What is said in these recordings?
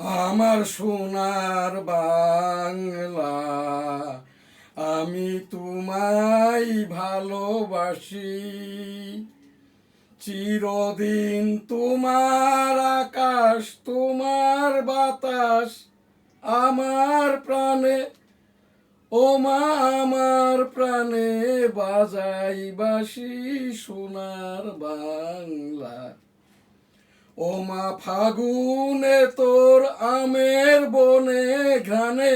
আমার সোনার বাংলা, আমি তোমায় ভালোবাসি। চিরদিন তোমার আকাশ, তোমার বাতাস আমার প্রাণে, ও মা আমার প্রাণে বাজাই বাঁশি সোনার বাংলা। ও মা ফাগুনে তোর আমের বনে ঘ্রাণে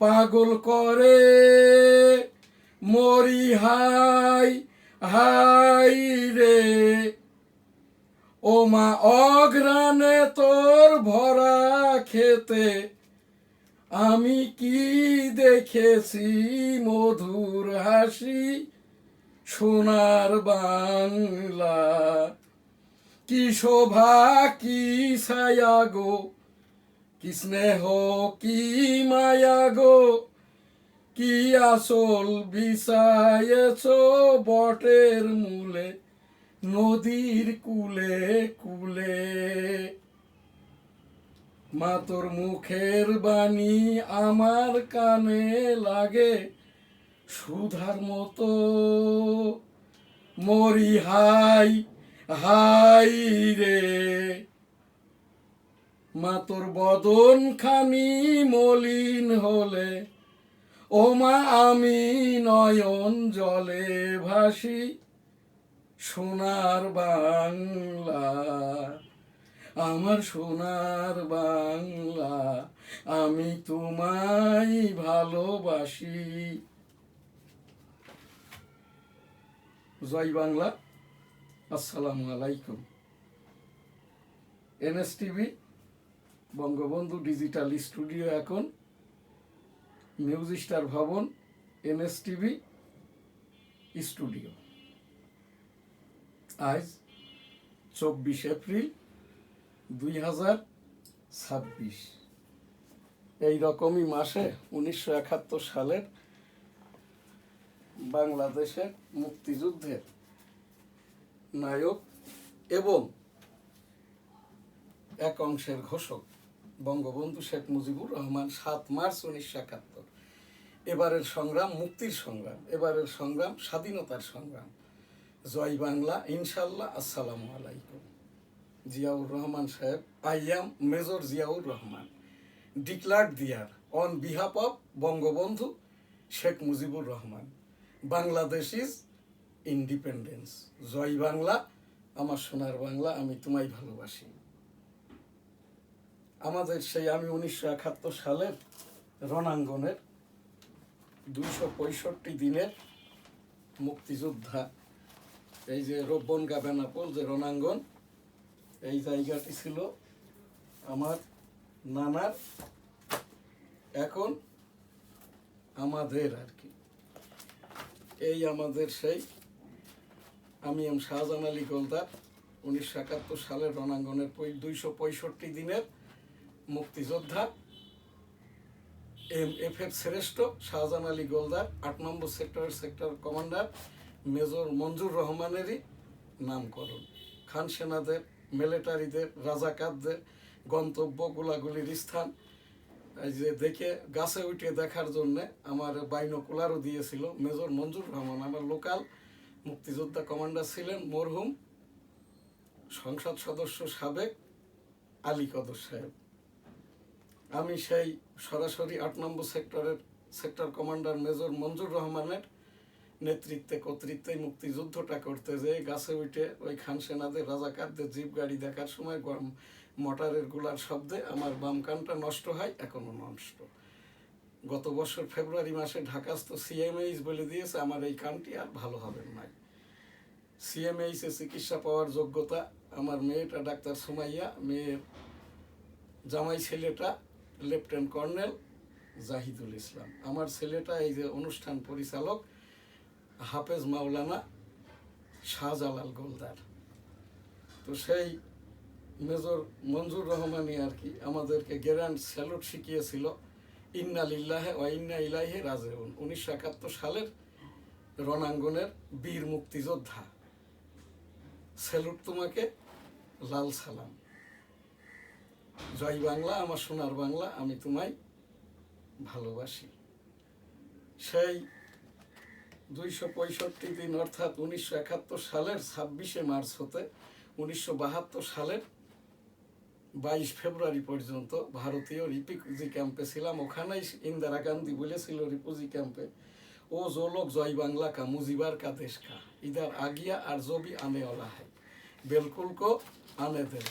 পাগল করে মরি হাই হাই রে। ও মা অঘ্রাণে তোর ভরা খেতে আমি কি দেখেছি মধুর হাসি সোনার বাংলা। কি শোভা কি ছায়া গো, কি স্নেহ কি মায়া গো, কি আসল বিছায়েছ বটের মূলে নদীর কুলে কুলে। মা তোর মুখের বাণী আমার কানে লাগে সুধার মতো, মরি হাই হাই রে। মা তোর বদন খানি মলিন হলে, ও মা আমি নয়ন জলে ভাসি সোনার বাংলা। আমার সোনার বাংলা, আমি তোমায় ভালোবাসি। জয় বাংলা। আসসালামু আলাইকুম। NSTV বঙ্গবন্ধু ডিজিটাল স্টুডিও, এখন নিউজ স্টার ভবন, NSTV স্টুডিও। আজ 24 এপ্রিল 2026। এই রকমই মাসে 1971 সালের বাংলাদেশের মুক্তিযুদ্ধের নায়ক এবং এক অংশের ঘোষক বঙ্গবন্ধু শেখ মুজিবুর রহমান 7 মার্চ 1971 এবারের সংগ্রাম মুক্তির সংগ্রাম, এবারের সংগ্রাম স্বাধীনতার সংগ্রাম। জয় বাংলা, ইনশাল্লাহ। আসসালামু আলাইকুম। জিয়াউর রহমান সাহেব, I am Major Ziaur Rahman, declared there on behalf of Bangabandhu Sheikh Mujibur Rahman, Bangladesh is independence. জয় বাংলা, আমার সোনার বাংলা, আমি তোমায় ভালোবাসি। আমাদের সেই আমি 1971 সালের রণাঙ্গনের 265 দিনের মুক্তিযোদ্ধা। এই যে রব্বনগা বেনাপোল যে রণাঙ্গন, এই জায়গাটি ছিল আমার নানার, এখন আমাদের আর কি। এই আমাদের সেই আমি এম শাহজাহান আলী গোলদার 1971 সালের রণাঙ্গনের 265 দিনের মুক্তিযোদ্ধা, MFF শ্রেষ্ঠ শাহজাহান আলী গোলদার, 8 নম্বর সেক্টরের সেক্টর কমান্ডার মেজর মঞ্জুর রহমানেরই নামকরণ। খান সেনাদের, মিলিটারিদের, রাজাকারদের গন্তব্য গোলাগুলির স্থান। এই যে দেখে গাছে উঠে দেখার জন্যে আমার বাইনোকুলারও দিয়েছিল মেজর মঞ্জুর রহমান। আমার লোকাল মুক্তিযোদ্ধা কমান্ডার ছিলেন মরহুম সংসদ সদস্য সাবেক আলী কদর সাহেব। আমি সেই সরাসরি 8 নম্বর সেক্টরের সেক্টর কমান্ডার মেজর মঞ্জুর রহমানের নেতৃত্বে কর্তৃত্বে মুক্তিযুদ্ধটা করতে যেয়ে গাছে উঠে ওই খান সেনাদের রাজাকারদের জিপ গাড়ি দেখার সময় মোটরের গুলার শব্দে আমার বাম কানটা নষ্ট হয়, এখনো নষ্ট। গত বছর ফেব্রুয়ারি মাসে ঢাকাস্থ CMH বলে দিয়েছে আমার এই কানটি আর ভালো হবে না। CMH-এ চিকিৎসা পাওয়ার যোগ্যতা আমার মেয়েটা ডাক্তার সুমাইয়া, মেয়ের জামাই ছেলেটা লেফটেন্যান্ট কর্নেল জাহিদুল ইসলাম, আমার ছেলেটা এই যে অনুষ্ঠান পরিচালক হাফেজ মাওলানা শাহজালাল গোলদার। তো সেই মেজর মঞ্জুর রহমানই আর কি আমাদেরকে গ্র্যান্ড স্যালুট শিখিয়েছিল, ইন্না লিল্লাহে ওয়া ইন্না ইলাইহি রাজিউন। 1971 সালের রণাঙ্গনের বীর মুক্তিযোদ্ধা, স্যালুট তোমাকে, লাল সালাম। জয় বাংলা, আমার সোনার বাংলা, আমি তোমায় ভালোবাসি। সেই 265 দিন অর্থাৎ 1971 সালের 26শে মার্চ হতে 1972 সালের 22 ফেব্রুয়ারি পর্যন্ত ভারতীয় রিফিউজি ক্যাম্পে ছিলাম। ওখানেই ইন্দিরা গান্ধী বলেছিল রিফিউজি ক্যাম্পে, ও जो लोग জয় বাংলা का मुजीबार का देश का इधर आ गया और जो भी आने वाला है बिल्कुल को आने दे।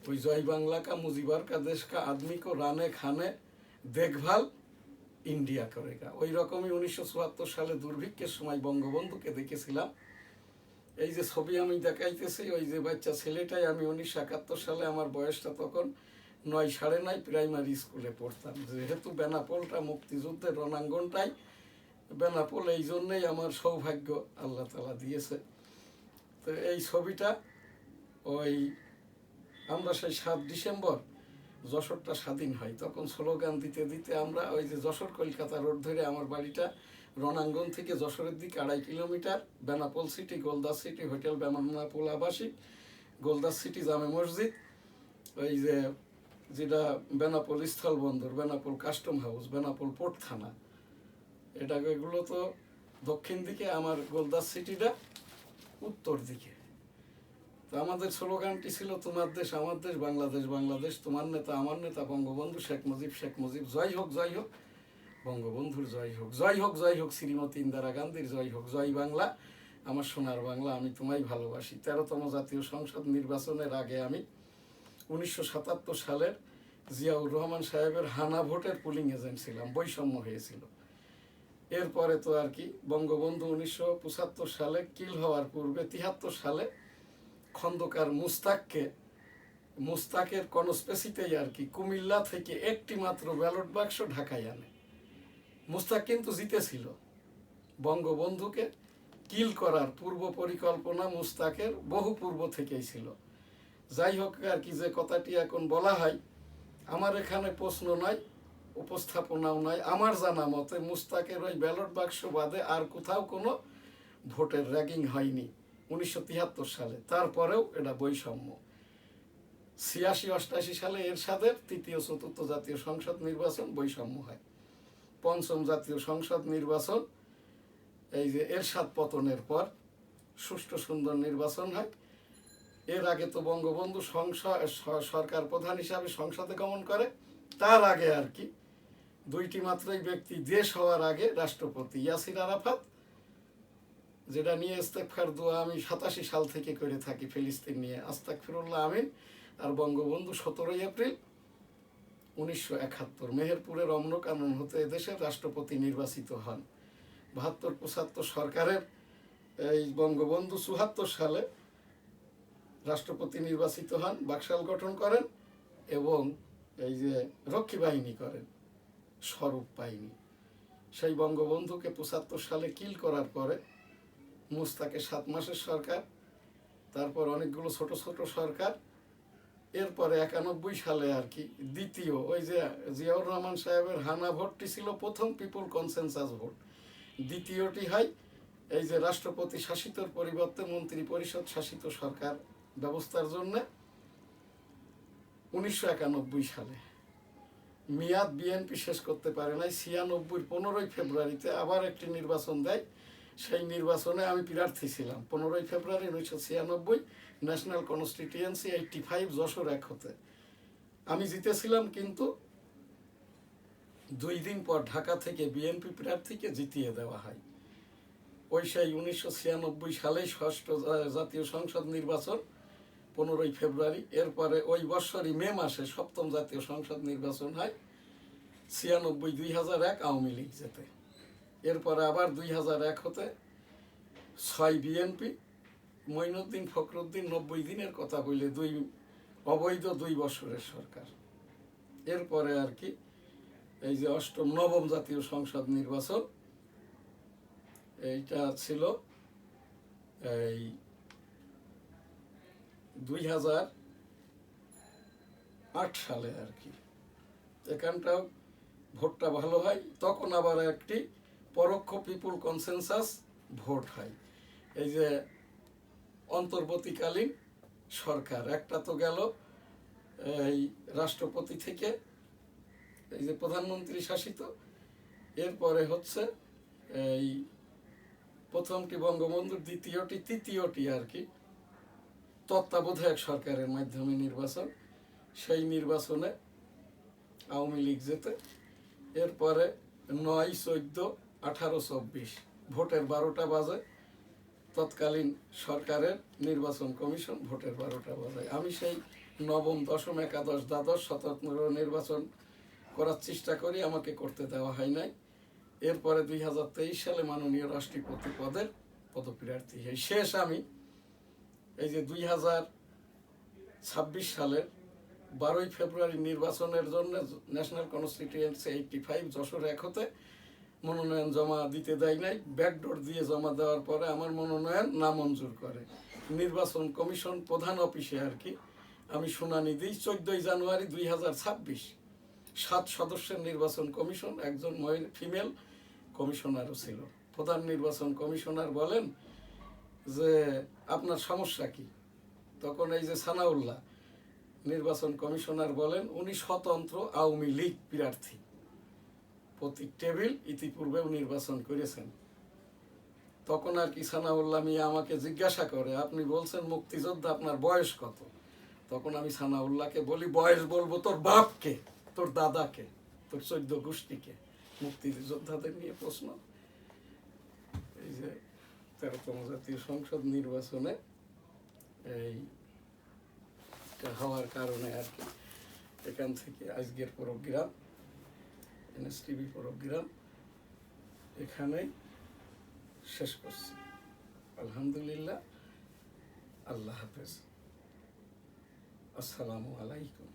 ওই জয় বাংলা কা মুজিবার কা দেশ কা আদমি কো রানে খানে দেখভাল ইন্ডিয়া করেগা। ওই রকমই 1974 সালে দুর্ভিক্ষের সময় বঙ্গবন্ধুকে দেখেছিলাম। এই যে ছবি আমি দেখাইতেছি, ওই যে বাচ্চা ছেলেটাই আমি 1971 সালে, আমার বয়সটা তখন 9 সাড়ে 9, প্রাইমারি স্কুলে পড়তাম। যেহেতু বেনাপোলটা মুক্তিযুদ্ধের রণাঙ্গনটাই বেনাপোল, এই জন্যেই আমার সৌভাগ্য আল্লাহ তাআলা দিয়েছে। তো এই ছবিটা ওই আমরা সেই 7 ডিসেম্বর যশোরটা স্বাধীন হয়, তখন স্লোগান দিতে দিতে আমরা ওই যে যশোর কলকাতা রোড ধরে, আমার বাড়িটা রণাঙ্গন থেকে যশোরের দিকে 2.5 kilometre, Benapole city, Goldas city, hotel Benapole আবাসিক, গোলদাস সিটি জামে মসজিদ, ওই যে যেটা বেনাপোল স্থল বন্দর, Benapole custom house, Benapole port থানা, এগুলো তো দক্ষিণ দিকে, আমার গোলদাস সিটিটা উত্তর দিকে। তো আমাদের স্লোগানটি ছিল তোমার দেশ আমার দেশ, বাংলাদেশ বাংলাদেশ, তোমার নেতা আমার নেতা বঙ্গবন্ধু শেখ মুজিব, শেখ মুজিব জয় হোক বঙ্গবন্ধুর জয় হোক, জয় হোক শ্রীমতী ইন্দিরা গান্ধীর জয় হোক, জয় বাংলা, আমার সোনার বাংলা, আমি তোমায় ভালোবাসি। 13তম জাতীয় সংসদ নির্বাচনের আগে আমি 1977 সালের জিয়াউর রহমান সাহেবের হানা ভোটের পুলিং এজেন্ট ছিলাম, বৈষম্য হয়েছিল। এরপরে তো আর কি বঙ্গবন্ধু 1975 সালে কিল হওয়ার পূর্বে 73 সালে খন্দকার মুস্তাকের কনস্পেসিতেই আর কি কুমিল্লা থেকে একটি মাত্র ব্যালট বাক্স ঢাকায় আনে। মুস্তাক কিন্তু জিতেছিল। বঙ্গবন্ধুকে কিল করার পূর্ব পরিকল্পনা মুস্তাকের বহু পূর্ব থেকেই ছিল। যাই হোক আর কি, যে কথাটি এখন বলা হয়, আমার এখানে প্রশ্ন নয়, উপস্থাপনাও নয়, আমার জানা মতে মুস্তাকের ওই ব্যালট বাক্স বাদে আর কোথাও কোনো ভোটের র্যাগিং হয়নি 1973 সালে। তারপরেও এটা বৈষম্য। 86-88 সালে এরশাদের 3য়-4র্থ জাতীয় সংসদ নির্বাচন বৈষম্য হয়। 5ম জাতীয় সংসদ নির্বাচন এই যে এরশাদ পতনের পর সুষ্ঠু সুন্দর নির্বাচন হয়। এর আগে তো বঙ্গবন্ধু সরকার প্রধান হিসাবে সংসদে গমন করে। তার আগে আর কি 2টি মাত্রই ব্যক্তি দেশ হওয়ার আগে রাষ্ট্রপতি, ইয়াসির আরাফাত, যেটা নিয়ে ইস্তেগফার দোয়া আমি 87 সাল থেকে করে থাকি ফিলিস্তিন নিয়ে, আস্তাগফিরুল্লাহ আমিন। আর বঙ্গবন্ধু 17 এপ্রিল 1971 মেহেরপুরের অম্নকানন হতে এদেশের রাষ্ট্রপতি নির্বাচিত হন। 72-75 সরকারের এই বঙ্গবন্ধু 74 সালে রাষ্ট্রপতি নির্বাচিত হন, বাকশাল গঠন করেন এবং এই যে রক্ষী বাহিনী করেন, স্বরূপ বাহিনী। সেই বঙ্গবন্ধুকে 75 সালে কিল করার পরে মুস্তাকে 7 মাসের সরকার, তারপর অনেকগুলো ছোট ছোট সরকার। এরপরে 91 সালে আর কি দ্বিতীয় ওই যে জিয়াউর রহমান সাহেবের হানা ভোটটি ছিল প্রথম পিপুল কনসেনসাস ভোট। দ্বিতীয়টি হয় এই যে রাষ্ট্রপতি শাসিতর পরিবর্তে মন্ত্রী পরিষদ শাসিত সরকার ব্যবস্থার জন্য 1991 সালে। মেয়াদ বিএনপি শেষ করতে পারে নাই। 96 15 ফেব্রুয়ারিতে আবার একটি নির্বাচন দেয়। সেই নির্বাচনে আমি প্রার্থী ছিলাম। 15 ফেব্রুয়ারি 1996 ন্যাশনাল কনস্টিটিউয়েন্সি 85 যশোর 1 হতে আমি জিতেছিলাম, কিন্তু 2 দিন পর ঢাকা থেকে বিএনপি প্রার্থীকে জিতিয়ে দেওয়া হয়। ওই সেই 1996 সালেই 6ষ্ঠ জাতীয় সংসদ নির্বাচন 15 ফেব্রুয়ারি। এরপরে ওই বৎসরই মে মাসে 7ম জাতীয় সংসদ নির্বাচন হয়। 96 2001 আওয়ামী লীগ জেতে। এরপরে আবার 2001 হতে 6 বিএনপি, মঈনুদ্দিন ফখরুদ্দিন 90 দিনের কথা বললে অবৈধ 2 বছরের সরকার। এরপরে আর কি এই যে 8ম 9ম জাতীয় সংসদ নির্বাচন, এইটা ছিল এই 2008 সালে আর কি। এখানটাও ভোটটা ভালো হয়। তখন আবার একটি পরোক্ষ পিপুল কনসেনসাস ভোট হয়। এই যে অন্তর্বর্তীকালীন সরকার, একটা তো গেল এই রাষ্ট্রপতি থেকে এই যে প্রধানমন্ত্রী শাসিত, এরপরে হচ্ছে এই প্রথমটি বঙ্গবন্ধুর, দ্বিতীয়টি, তৃতীয়টি আর কি তত্ত্বাবধায়ক সরকারের মাধ্যমে নির্বাচন। সেই নির্বাচনে আওয়ামী লীগ জেতে। এরপরে 9, 14, 18, 24 ভোটের 12টা বাজে। তৎকালীন সরকারের নির্বাচন কমিশন ভোটের 12টা বাজায়। আমি সেই নবম, দশম, একাদশ, দ্বাদশ স্বতন্ত্র নির্বাচন করার চেষ্টা করি, আমাকে করতে দেওয়া হয় নাই। এরপরে 2023 সালে মাননীয় রাষ্ট্রপতি পদের পদপ্রার্থী হই। শেষ আমি এই যে 2026 সালের 12ই ফেব্রুয়ারি নির্বাচনের জন্য ন্যাশনাল কনস্টিটিউয়েন্সি 85 যশোর 1 হতে মনোনয়ন জমা দিতে দেয় নাই। ব্যাকডোর দিয়ে জমা দেওয়ার পরে আমার মনোনয়ন নামঞ্জুর করে নির্বাচন কমিশন প্রধান অফিসে আর কি। আমি শুনানি দিই 14ই জানুয়ারি 2026। 7 সদস্যের নির্বাচন কমিশন, একজন ফিমেল কমিশনারও ছিল। প্রধান নির্বাচন কমিশনার বলেন যে আপনার সমস্যা কি? তখন এই যে সানাউল্লাহ নির্বাচন কমিশনার বলেন উনি স্বতন্ত্র আওয়ামী লীগ প্রার্থী, প্রতীক টেবিল ইতিপূর্বেও নির্বাচন করেছেন। তখন আর কি সানাউল্লাহ মিয়া আমাকে জিজ্ঞাসা করে আপনি বলছেন মুক্তিযোদ্ধা, আপনার বয়স কত? তখন আমি সানাউল্লাহকে বলি বয়স বলবো তোর বাপকে, তোর দাদাকে, তোর 14 গোষ্ঠীকে। মুক্তিযোদ্ধাদের নিয়ে প্রশ্ন। এই যে 13তম জাতীয় সংসদ নির্বাচনে এই হওয়ার কারণে আর কি এখান থেকে আজকের প্রোগ্রাম, এনএসটিভি প্রোগ্রাম এখানেই শেষ করছি। আলহামদুলিল্লাহ, আল্লাহ হাফেজ, আসসালামু আলাইকুম।